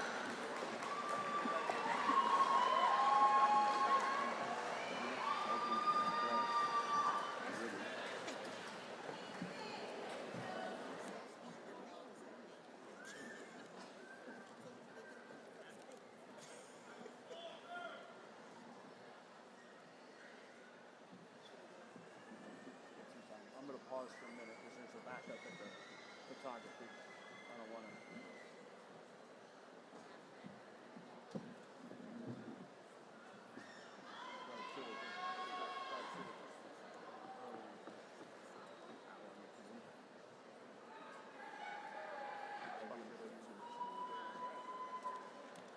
A: I'm going to pause for a minute because there's a backup at the photography. I don't want to.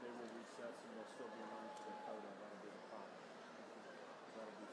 A: They will recess and they'll still be around for the photo. That'll be the problem. That'll be.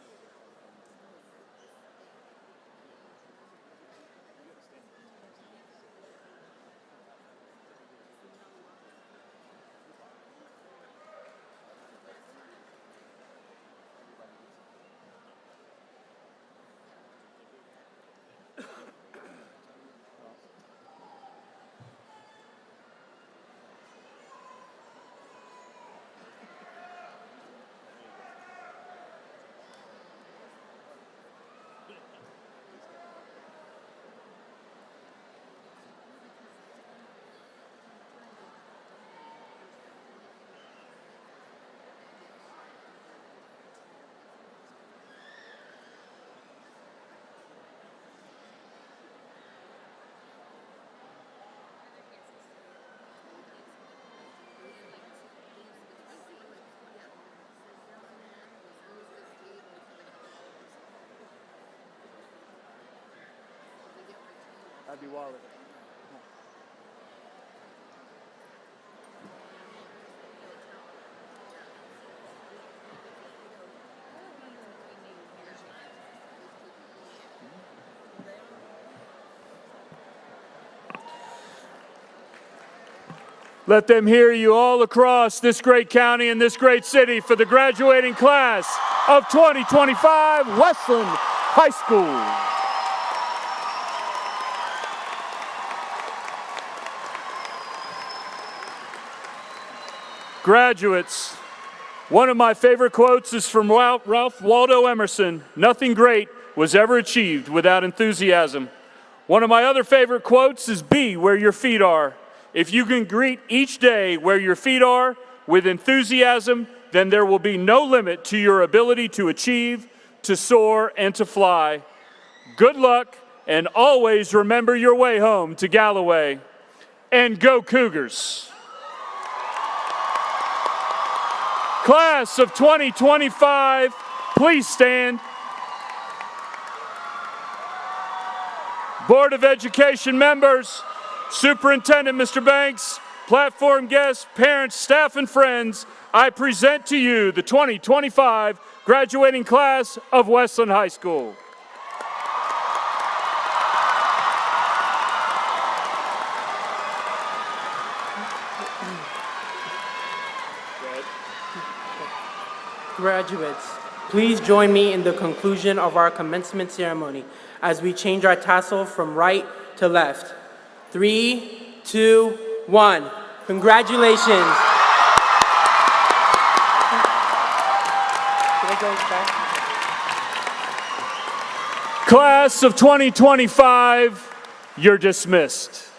A: That'd be wild.
C: Let them hear you all across this great county and this great city for the graduating class of 2025 Westland High School. Graduates, one of my favorite quotes is from Ralph Waldo Emerson: "Nothing great was ever achieved without enthusiasm." One of my other favorite quotes is "Be where your feet are." If you can greet each day where your feet are with enthusiasm, then there will be no limit to your ability to achieve, to soar, and to fly. Good luck, and always remember your way home to Galloway. And go Cougars! Class of 2025, please stand. Board of Education members, Superintendent Mr. Banks, platform guests, parents, staff, and friends, I present to you the 2025 graduating class of Westland High School.
H: Graduates, please join me in the conclusion of our commencement ceremony as we change our tassel from right to left. 3, 2, 1. Congratulations.
C: Class of 2025, you're dismissed.